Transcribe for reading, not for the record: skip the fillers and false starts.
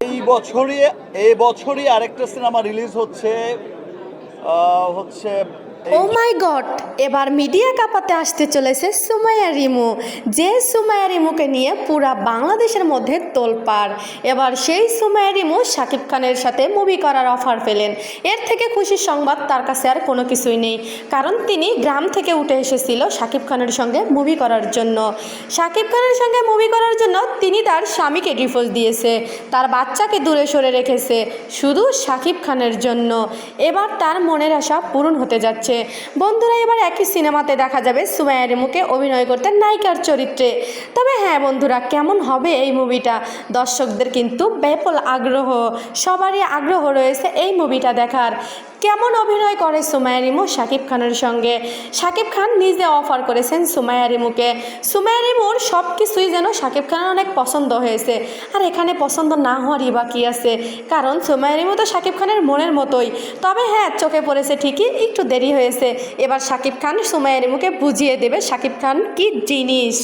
এই বছরই আরেকটা সিনেমা রিলিজ হচ্ছে হচ্ছে ও মাই গড, এবার মিডিয়া কাঁপাতে আসতে চলেছে সুমাইয়া রিমু। যে সুমাইয়া রিমুকে নিয়ে পুরা বাংলাদেশের মধ্যে তোলপাড়। এবার সেই সুমাইয়া রিমু শাকিব খানের সাথে মুভি করার অফার পেলেন। এর থেকে খুশির সংবাদ তার কাছে আর কোনো কিছুই নেই, কারণ তিনি গ্রাম থেকে উঠে এসেছিল শাকিব খানের সঙ্গে মুভি করার জন্য। শাকিব খানের সঙ্গে মুভি করার জন্য তিনি তার স্বামীকে ডিভোর্স দিয়েছে, তার বাচ্চাকে দূরে সরে রেখেছে শুধু শাকিব খানের জন্য। এবার তার মনের আশা পূরণ হতে যাচ্ছে। বন্ধুরা, এবার একই সিনেমাতে দেখা যাবে সুমাইয়া রিমুকে অভিনয় করতে নায়িকার চরিত্রে। তবে হ্যাঁ বন্ধুরা, কেমন হবে এই মুভিটা? দর্শকদের কিন্তু ব্যাপক আগ্রহ, সবারই আগ্রহ রয়েছে এই মুভিটা দেখার। কেমন অভিনয় করে সুমাইয়া রিমু শাকিব খানের সঙ্গে? শাকিব খান নিজে অফার করেছেন সুমাইয়া রিমুকে। সুমাইয়া রিমুর সব কিছুই যেন শাকিব খানের অনেক পছন্দ হয়েছে। আর এখানে পছন্দ না হওয়ারই বাকি আছে, কারণ সুমাইয়া রিমু তো শাকিব খানের মনের মতোই। তবে হ্যাঁ, চোখে পড়েছে ঠিকই, একটু দেরি হয়েছে। এবার শাকিব খান সুমাইয়া রিমুকে বুঝিয়ে দেবে শাকিব খান কি জিনিস।